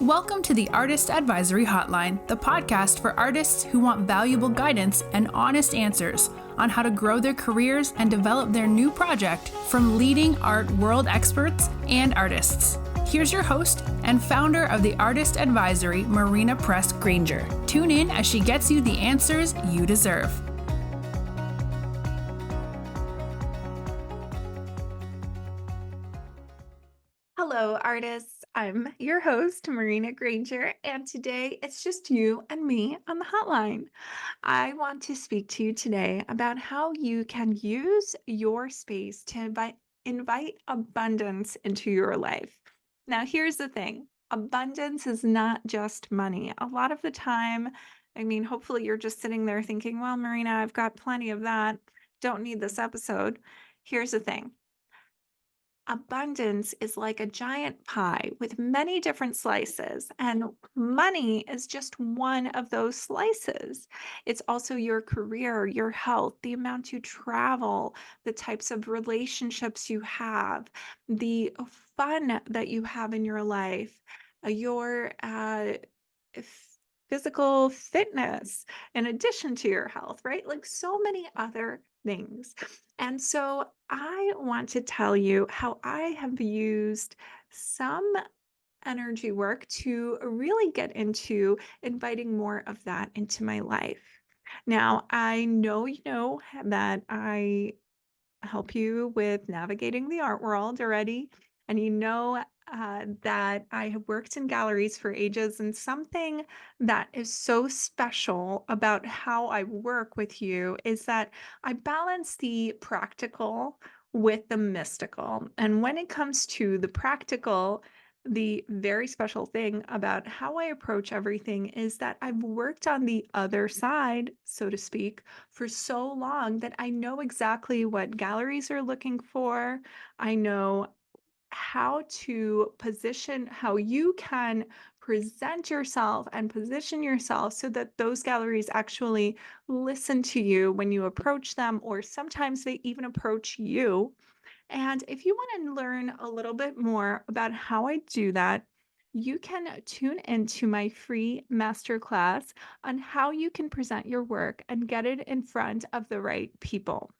Welcome to the Artist Advisory Hotline, the podcast for artists who want valuable guidance and honest answers on how to grow their careers and develop their new project from leading art world experts and artists. Here's your host and founder of the Artist Advisory, Marina Granger. Tune in as she gets you the answers you deserve. Hello, artists. I'm your host, Marina Granger, and today it's just you and me on the hotline. I want to speak to you today about how you can use your space to invite abundance into your life. Now, here's the thing. Abundance is not just money. A lot of the time, hopefully you're just sitting there thinking, well, Marina, I've got plenty of that. Don't need this episode. Here's the thing. Abundance is like a giant pie with many different slices, and money is just one of those slices. It's also your career, your health, the amount you travel, the types of relationships you have, the fun that you have in your life, your physical fitness, in addition to your health, right? Like so many other things. And so I want to tell you how I have used some energy work to really get into inviting more of that into my life. Now, I know you know that I help you with navigating the art world already. And you know that I have worked in galleries for ages, and something that is so special about how I work with you is that I balance the practical with the mystical. And when it comes to the practical, the very special thing about how I approach everything is that I've worked on the other side, so to speak, for so long that I know exactly what galleries are looking for. I know how to position, how you can present yourself and position yourself so that those galleries actually listen to you when you approach them, or sometimes they even approach you. And if you want to learn a little bit more about how I do that, you can tune into my free masterclass on how you can present your work and get it in front of the right people.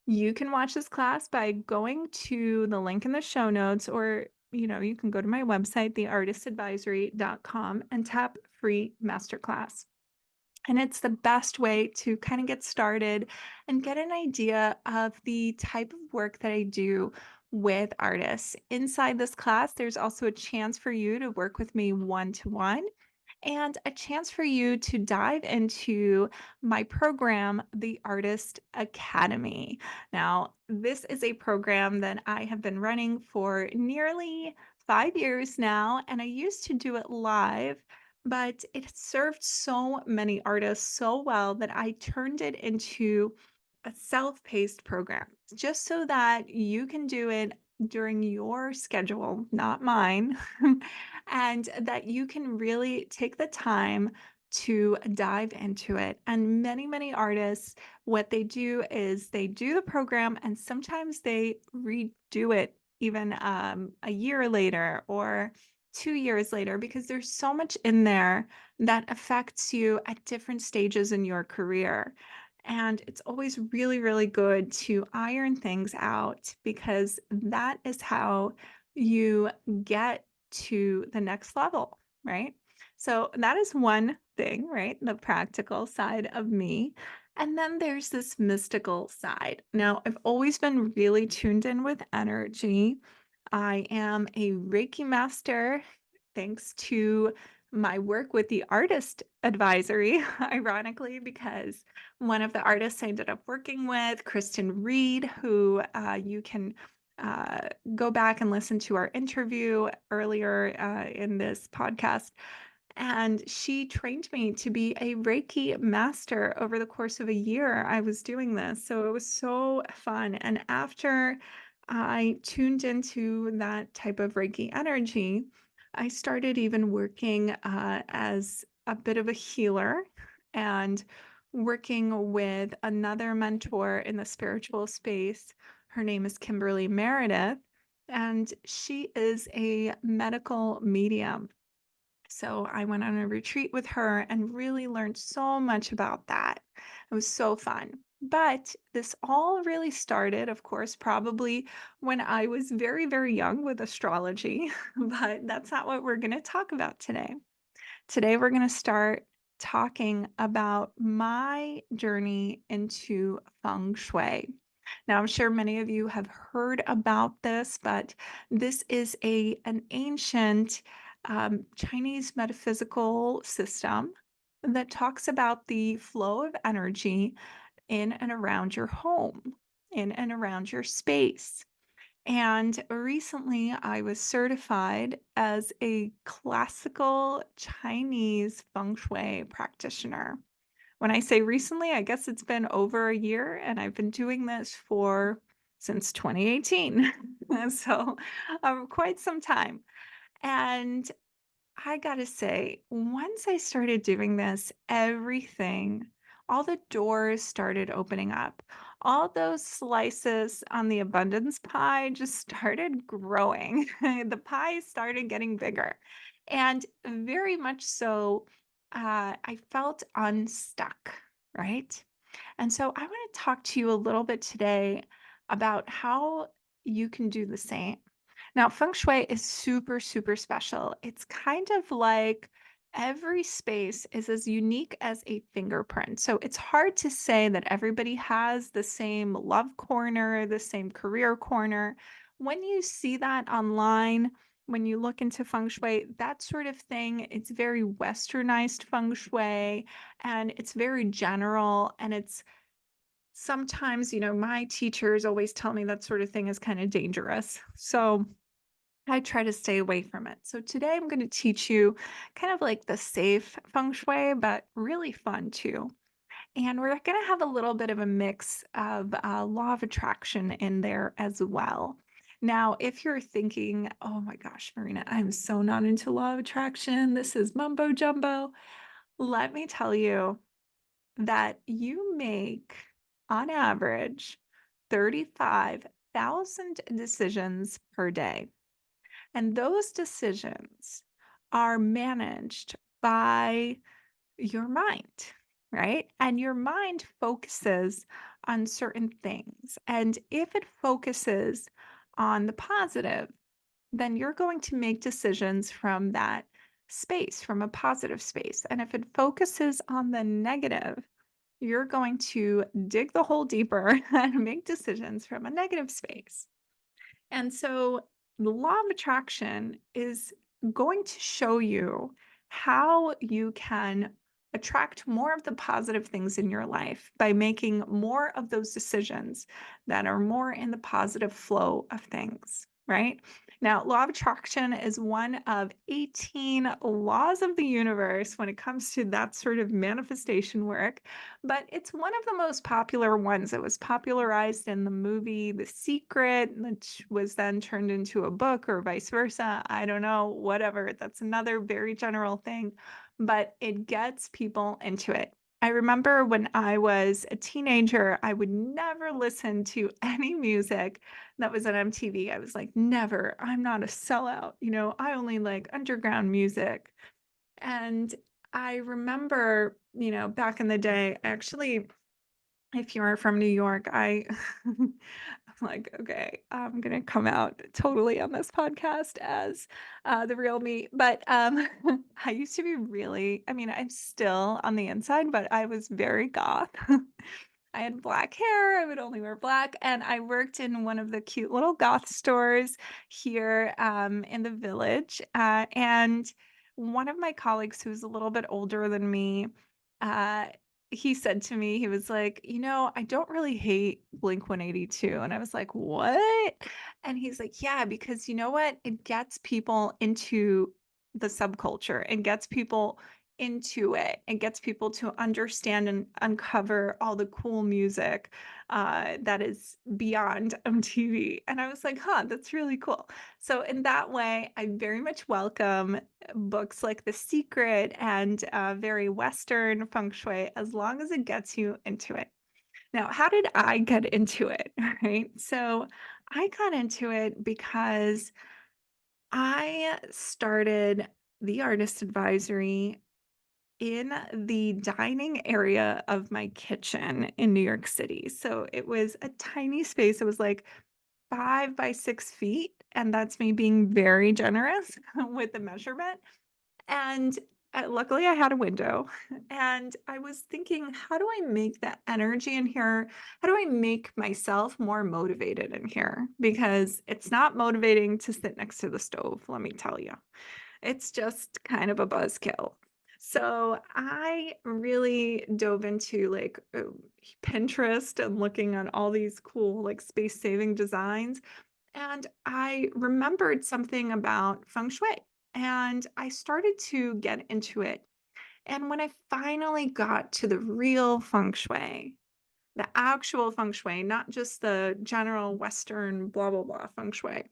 You can watch this class by going to the link in the show notes, or you can go to my website, theartistadvisory.com, and tap free masterclass. And it's the best way to kind of get started and get an idea of the type of work that I do with artists. Inside this class, there's also a chance for you to work with me one-to-one and a chance for you to dive into my program, the Artist Academy. Now, this is a program that I have been running for nearly 5 years now, and I used to do it live, but it served so many artists so well that I turned it into a self-paced program just so that you can do it during your schedule, not mine, and that you can really take the time to dive into it. And many, many artists, what they do is they do the program and sometimes they redo it even a year later or 2 years later, because there's so much in there that affects you at different stages in your career. And it's always really, really good to iron things out, because that is how you get to the next level, right? So that is one thing, right? The practical side of me. And then there's this mystical side. Now, I've always been really tuned in with energy. I am a Reiki Master thanks to my work with the Artist Advisory, ironically, because one of the artists I ended up working with, Kristen Reed, who you can go back and listen to our interview earlier in this podcast. And she trained me to be a Reiki master over the course of a year. I was doing this. So it was so fun. And after I tuned into that type of Reiki energy, I started even working as a bit of a healer and working with another mentor in the spiritual space. Her name is Kimberly Meredith, and she is a medical medium. So I went on a retreat with her and really learned so much about that. It was so fun. But this all really started, of course, probably when I was very, very young with astrology. But that's not what we're going to talk about today. Today, we're going to start talking about my journey into feng shui. Now, I'm sure many of you have heard about this, but this is an ancient Chinese metaphysical system that talks about the flow of energy in and around your home, in and around your space. And recently, I was certified as a classical Chinese feng shui practitioner. When I say recently, I guess it's been over a year, and I've been doing this for since 2018. So, quite some time. And I gotta say, once I started doing this, all the doors started opening up. All those slices on the abundance pie just started growing. The pie started getting bigger. And very much so, I felt unstuck, right? And so I want to talk to you a little bit today about how you can do the same. Now, feng shui is super, super special. It's kind of like every space is as unique as a fingerprint. So it's hard to say that everybody has the same love corner, the same career corner. When you see that online, when you look into feng shui, that sort of thing, it's very westernized feng shui and it's very general and it's sometimes, my teachers always tell me that sort of thing is kind of dangerous. So I try to stay away from it. So today I'm going to teach you kind of like the safe feng shui, but really fun too. And we're going to have a little bit of a mix of law of attraction in there as well. Now, if you're thinking, oh my gosh, Marina, I'm so not into law of attraction, this is mumbo jumbo, let me tell you that you make, on average, 35,000 decisions per day. And those decisions are managed by your mind, right? And your mind focuses on certain things. And if it focuses on the positive, then you're going to make decisions from that space, from a positive space. And if it focuses on the negative, you're going to dig the hole deeper and make decisions from a negative space. And so the law of attraction is going to show you how you can attract more of the positive things in your life by making more of those decisions that are more in the positive flow of things, right? Now, law of attraction is one of 18 laws of the universe when it comes to that sort of manifestation work, but it's one of the most popular ones. It was popularized in the movie The Secret, which was then turned into a book or vice versa. I don't know, whatever. That's another very general thing, but it gets people into it. I remember when I was a teenager, I would never listen to any music that was on MTV. I was like, never. I'm not a sellout. I only like underground music. And I remember, back in the day, actually, if you're from New York, I'm like, okay, I'm gonna come out totally on this podcast as the real me. But I used to be I mean, I'm still on the inside, but I was very goth. I had black hair, I would only wear black, and I worked in one of the cute little goth stores here in the village. And one of my colleagues who's a little bit older than me, uh, he said to me, he was like, I don't really hate Blink 182. And I was like, what? And he's like, yeah, because you know what? It gets people into the subculture and gets people into it and gets people to understand and uncover all the cool music that is beyond MTV. And I was like, huh, that's really cool. So, in that way, I very much welcome books like The Secret and very Western feng shui as long as it gets you into it. Now, how did I get into it? Right. So, I got into it because I started. the artist advisory in the dining area of my kitchen in New York City. So it was a tiny space. It was like 5 by 6 feet. And that's me being very generous with the measurement. And luckily, I had a window. And I was thinking, how do I make that energy in here? How do I make myself more motivated in here? Because it's not motivating to sit next to the stove, let me tell you. It's just kind of a buzzkill. So I really dove into like Pinterest and looking on all these cool like space saving designs. And I remembered something about feng shui and I started to get into it. And when I finally got to the real feng shui, the actual feng shui, not just the general Western blah, blah, blah feng shui,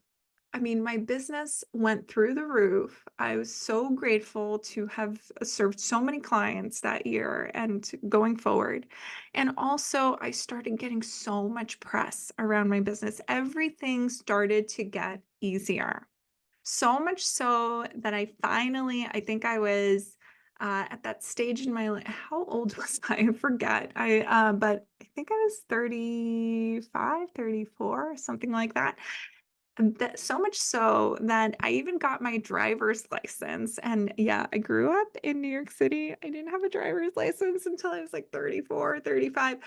I mean, my business went through the roof. I was so grateful to have served so many clients that year and going forward. And also, I started getting so much press around my business. Everything started to get easier. So much so that I think I was at that stage in my life. How old was I? I forget. But I think I was 35, 34, something like that. That so much so that I even got my driver's license, and yeah, I grew up in New York City. I didn't have a driver's license until I was like 34, 35,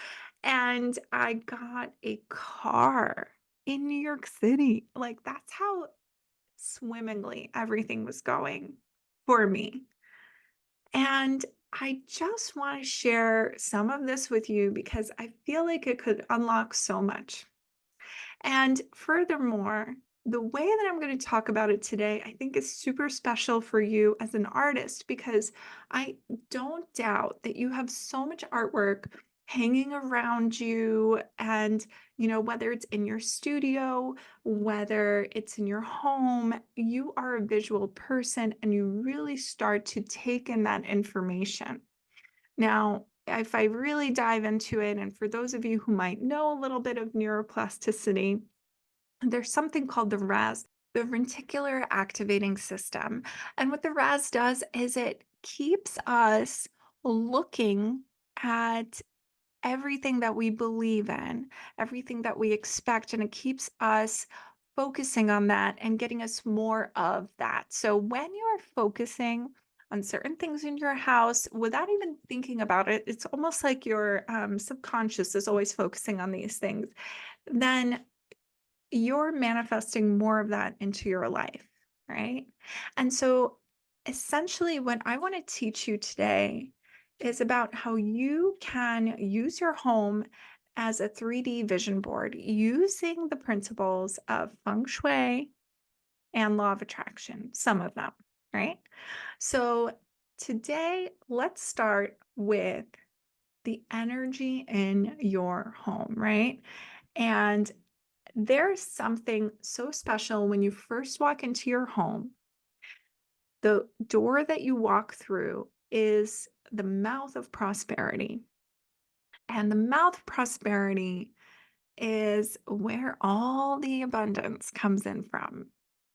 and I got a car in New York City. Like, that's how swimmingly everything was going for me, and I just wanna share some of this with you because I feel like it could unlock so much. And furthermore, the way that I'm going to talk about it today, I think is super special for you as an artist because I don't doubt that you have so much artwork hanging around you and whether it's in your studio, whether it's in your home, you are a visual person and you really start to take in that information. Now, if I really dive into it, and for those of you who might know a little bit of neuroplasticity, there's something called the RAS, the reticular activating system. And what the RAS does is it keeps us looking at everything that we believe in, everything that we expect, and it keeps us focusing on that and getting us more of that. So when you are focusing on certain things in your house without even thinking about it, it's almost like your subconscious is always focusing on these things. Then you're manifesting more of that into your life, right? And so essentially, what I want to teach you today is about how you can use your home as a 3D vision board using the principles of feng shui and law of attraction, some of them, right? So today, let's start with the energy in your home, right? And there's something so special when you first walk into your home. The door that you walk through is the mouth of prosperity. And the mouth of prosperity is where all the abundance comes in from,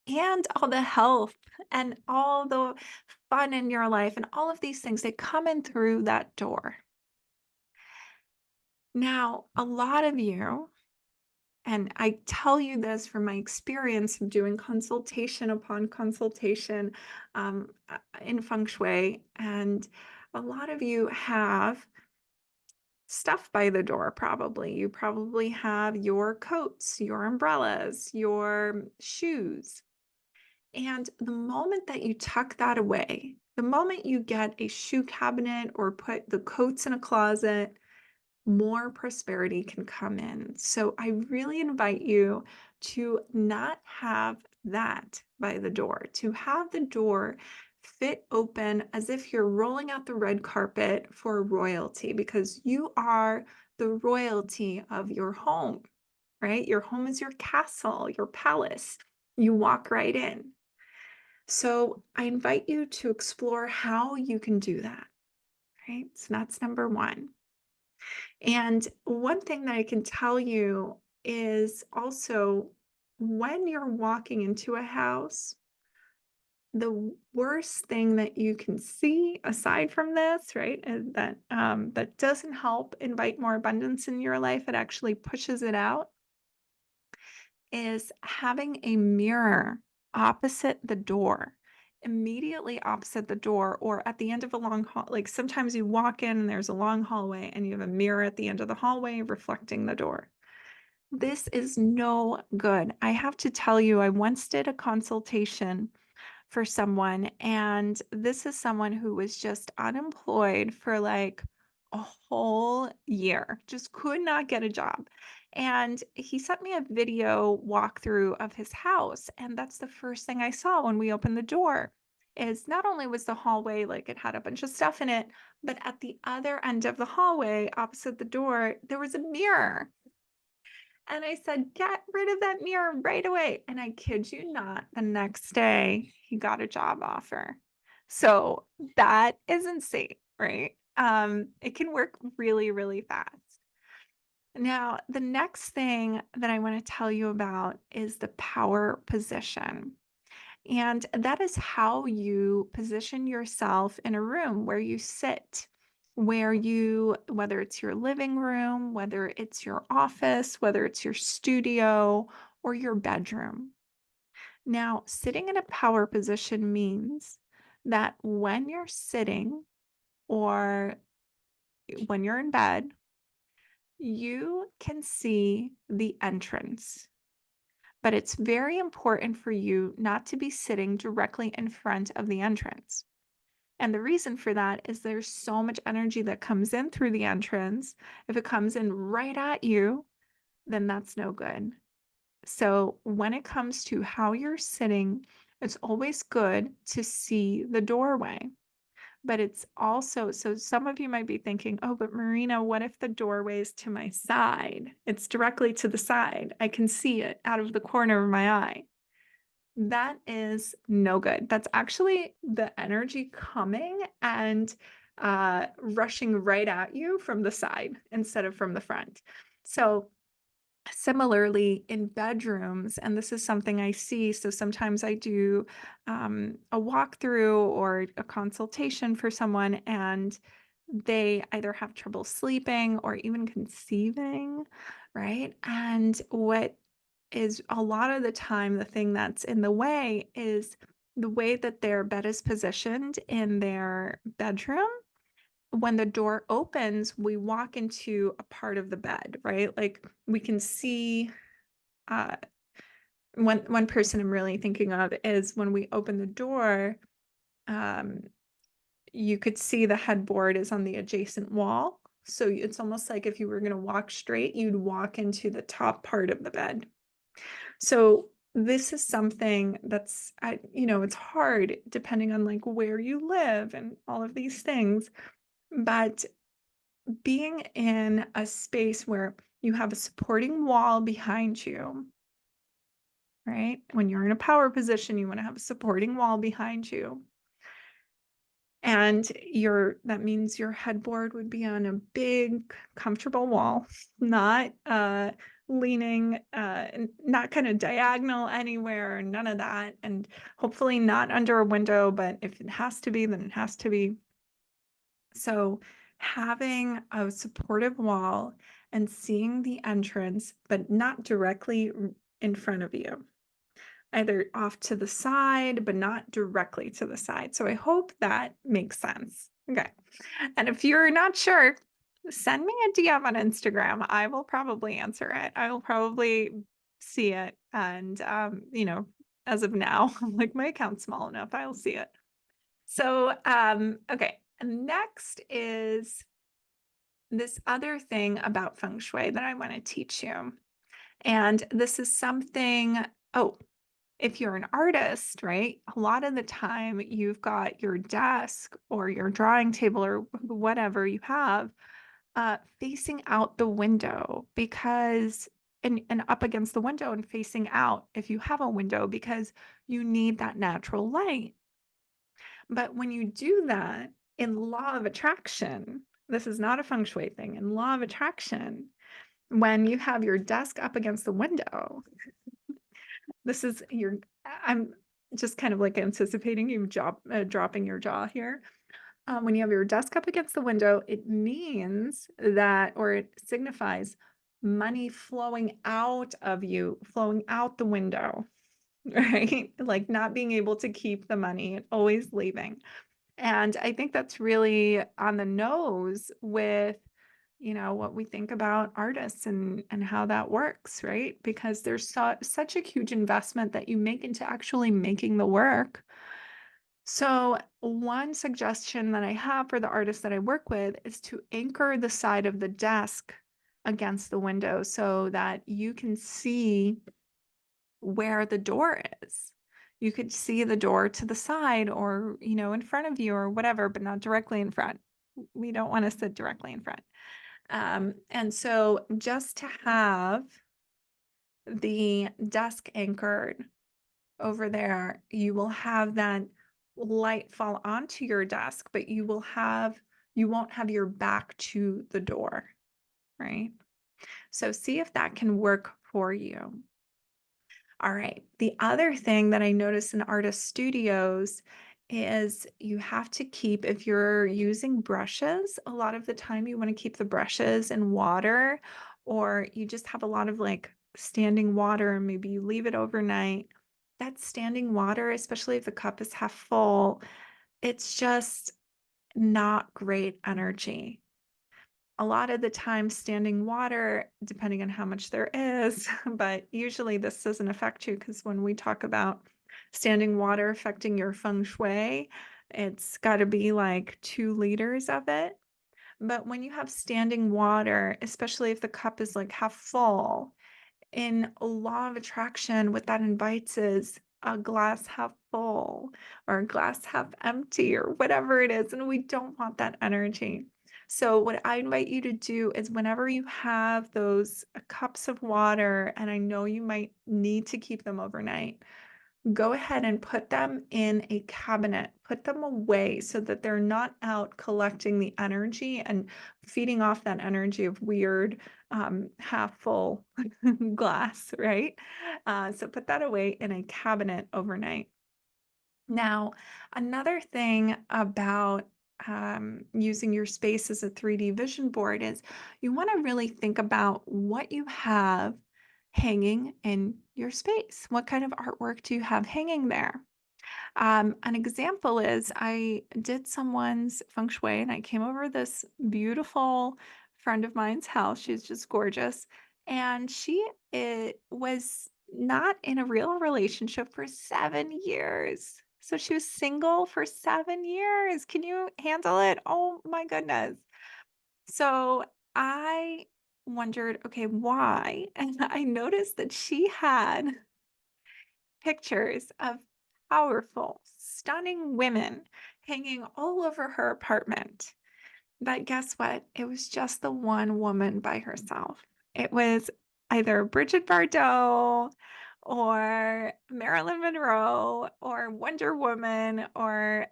and all the health and all the fun in your life, and all of these things, they come in through that door. Now, a lot of you, and I tell you this from my experience of doing consultation upon consultation in feng shui. And a lot of you have stuff by the door, probably. You probably have your coats, your umbrellas, your shoes. And the moment that you tuck that away, the moment you get a shoe cabinet or put the coats in a closet, more prosperity can come in. So I really invite you to not have that by the door, to have the door fit open as if you're rolling out the red carpet for royalty, because you are the royalty of your home, right? Your home is your castle, your palace. You walk right in. So I invite you to explore how you can do that, right? So that's number one. And one thing that I can tell you is also when you're walking into a house, the worst thing that you can see aside from this, right, and that doesn't help invite more abundance in your life, it actually pushes it out, is having a mirror opposite the door, immediately opposite the door, or at the end of a long hall. Like sometimes you walk in and there's a long hallway and you have a mirror at the end of the hallway reflecting the door. This is no good. I have to tell you, I once did a consultation for someone, and this is someone who was just unemployed for like a whole year, just could not get a job. And he sent me a video walkthrough of his house, and that's the first thing I saw when we opened the door. Is not only was the hallway like it had a bunch of stuff in it, but at the other end of the hallway, opposite the door, there was a mirror. And I said, "Get rid of that mirror right away." And I kid you not, the next day he got a job offer. So that is insane, right? It can work really, really fast. Now, the next thing that I want to tell you about is the power position. And that is how you position yourself in a room where you sit, whether it's your living room, whether it's your office, whether it's your studio or your bedroom. Now, sitting in a power position means that when you're sitting or when you're in bed, you can see the entrance. But it's very important for you not to be sitting directly in front of the entrance. And the reason for that is there's so much energy that comes in through the entrance. If it comes in right at you, then that's no good. So when it comes to how you're sitting, it's always good to see the doorway. But it's also, so some of you might be thinking, oh, but Marina, what if the doorway is to my side? It's directly to the side. I can see it out of the corner of my eye. That is no good. That's actually the energy coming and rushing right at you from the side instead of from the front. So similarly, in bedrooms, and this is something I see, so sometimes I do a walkthrough or a consultation for someone, and they either have trouble sleeping or even conceiving, right? And what is a lot of the time the thing that's in the way is the way that their bed is positioned in their bedroom. When the door opens, we walk into a part of the bed, right? Like we can see uh one person I'm really thinking of is when we open the door, um you could see the headboard is on the adjacent wall. So it's almost like if you were going to walk straight, you'd walk into the top part of the bed. So this is something that's it's hard depending on like where you live and all of these things, but being in a space where you have a supporting wall behind you, right? When you're in a power position, you want to have a supporting wall behind you. And that means your headboard would be on a big, comfortable wall, not leaning, not kind of diagonal anywhere, none of that. And hopefully not under a window, but if it has to be, then it has to be. So having a supportive wall and seeing the entrance, but not directly in front of you, either off to the side, but not directly to the side. So I hope that makes sense. Okay. And if you're not sure, send me a DM on Instagram. I will probably answer it. I will probably see it. And, as of now, like my account's small enough, I'll see it. So, okay. And next is this other thing about feng shui that I want to teach you. And this is something, oh, if you're an artist, right? A lot of the time you've got your desk or your drawing table or whatever you have facing out the window because and up against the window and facing out if you have a window because you need that natural light. But when you do that in law of attraction, this is not a feng shui thing. In law of attraction, when you have your desk up against the window, this is your I'm just kind of like anticipating you dropping your jaw here. When you have your desk up against the window, it means that, or it signifies money flowing out of you, flowing out the window, right? Like not being able to keep the money, always leaving. And I think that's really on the nose with, what we think about artists and how that works, right? Because there's such a huge investment that you make into actually making the work. So, one suggestion that I have for the artists that I work with is to anchor the side of the desk against the window so that you can see where the door is. You could see the door to the side or, in front of you or whatever, but not directly in front. We don't want to sit directly in front. And so just to have the desk anchored over there, you will have that light fall onto your desk, but you won't have your back to the door, right? So see if that can work for you. All right. The other thing that I notice in artist studios is you have to keep, if you're using brushes, a lot of the time you want to keep the brushes in water, or you just have a lot of like standing water and maybe you leave it overnight. That standing water, especially if the cup is half full, it's just not great energy. A lot of the time, standing water, depending on how much there is, but usually this doesn't affect you because when we talk about standing water affecting your feng shui, it's got to be like 2 liters of it. But when you have standing water, especially if the cup is like half full, in law of attraction, what that invites is a glass half full or a glass half empty or whatever it is. And we don't want that energy. So, what I invite you to do is whenever you have those cups of water, and I know you might need to keep them overnight, go ahead and put them in a cabinet, put them away so that they're not out collecting the energy and feeding off that energy of weird half full glass, right? So put that away in a cabinet overnight. Now, another thing about using your space as a 3D vision board is you want to really think about what you have hanging in your space. What kind of artwork do you have hanging there? An example is I did someone's feng shui and I came over this beautiful friend of mine's house. She's just gorgeous. And was not in a real relationship for 7 years. So she was single for 7 years. Can you handle it? Oh my goodness. So I wondered, okay, why? And I noticed that she had pictures of powerful, stunning women hanging all over her apartment. But guess what? It was just the one woman by herself. It was either Bridget Bardot or Marilyn Monroe or Wonder Woman or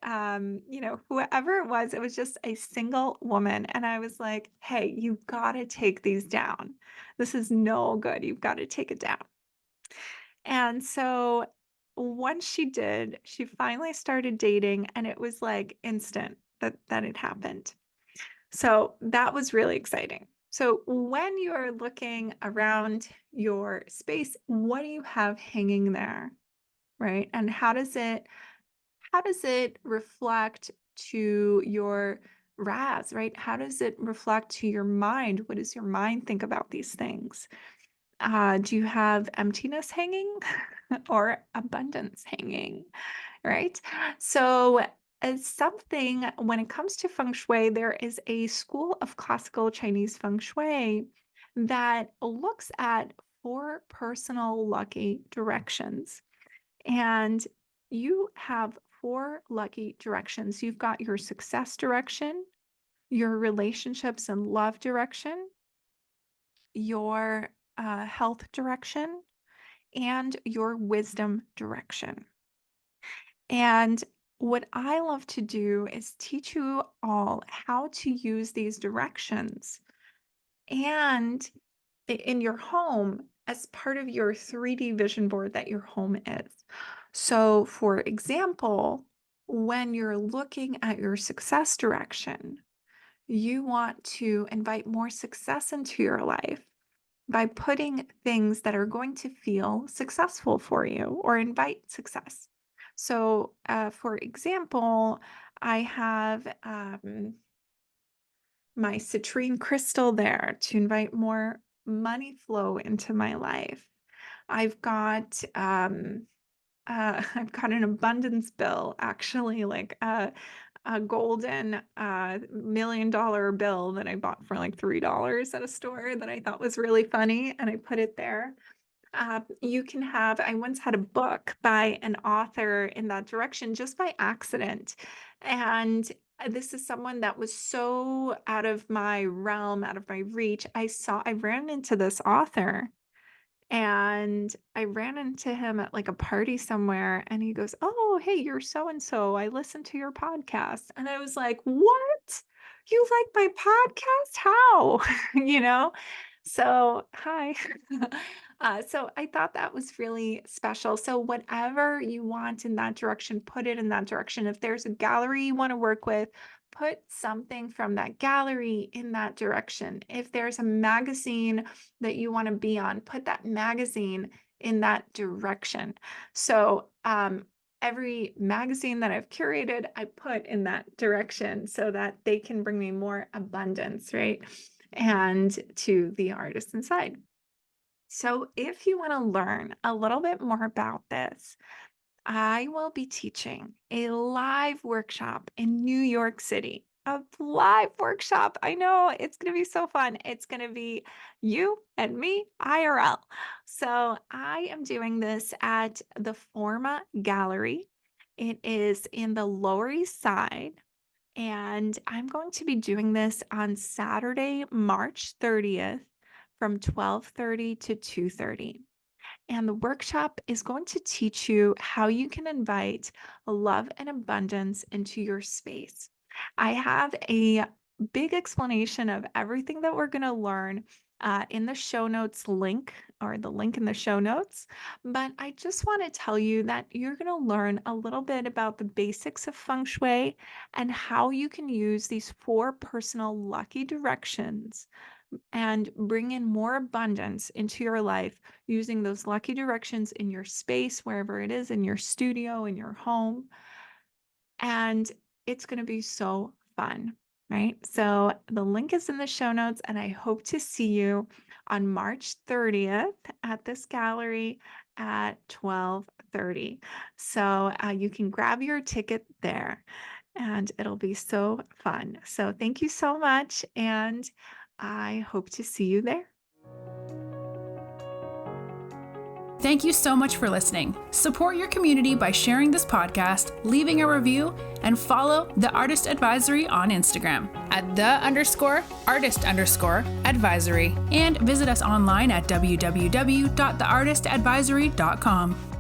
whoever it was just a single woman. And I was like, hey, you've got to take these down. This is no good. You've got to take it down. And so once she did, she finally started dating and it was like instant that it happened. So that was really exciting. So when you're looking around your space, what do you have hanging there? Right? And how does it reflect to your RAS, right? How does it reflect to your mind? What does your mind think about these things? Do you have emptiness hanging or abundance hanging? Right? So, as something when it comes to feng shui, there is a school of classical Chinese feng shui that looks at 4 personal lucky directions. And you have 4 lucky directions. You've got your success direction, your relationships and love direction, your health direction, and your wisdom direction. And what I love to do is teach you all how to use these directions and in your home as part of your 3D vision board that your home is. So, for example, when you're looking at your success direction, you want to invite more success into your life by putting things that are going to feel successful for you or invite success. So, for example, I have my citrine crystal there to invite more money flow into my life. I've got I've got an abundance bill, actually, like a golden $1 million bill that I bought for like $3 at a store that I thought was really funny, and I put it there. You can have, I once had a book by an author in that direction just by accident. And this is someone that was so out of my realm, out of my reach. I ran into this author and I ran into him at like a party somewhere, and he goes, "Oh, hey, you're so and so. I listened to your podcast." And I was like, "What? You like my podcast? How?" you know? So, hi. So I thought that was really special. So, whatever you want in that direction, put it in that direction. If there's a gallery you want to work with, put something from that gallery in that direction. If there's a magazine that you want to be on, put that magazine in that direction. So, every magazine that I've curated, I put in that direction so that they can bring me more abundance, right? And to the artist inside. So, if you want to learn a little bit more about this, I will be teaching a live workshop in New York City. A live workshop. I know it's going to be so fun. It's going to be you and me, IRL. So I am doing this at the Forma Gallery. It is in the Lower East Side. And I'm going to be doing this on Saturday, March 30th from 12:30 to 2:30. And the workshop is going to teach you how you can invite love and abundance into your space. I have a big explanation of everything that we're going to learn in the show notes link, or the link in the show notes. But I just want to tell you that you're going to learn a little bit about the basics of feng shui and how you can use these 4 personal lucky directions and bring in more abundance into your life using those lucky directions in your space, wherever it is, in your studio, in your home. And it's going to be so fun, right? So the link is in the show notes, and I hope to see you on March 30th at this gallery at 12:30. So you can grab your ticket there, and it'll be so fun. So thank you so much, and I hope to see you there. Thank you so much for listening. Support your community by sharing this podcast, leaving a review, and follow The Artist Advisory on Instagram at @the_artist_advisory, and visit us online at www.theartistadvisory.com.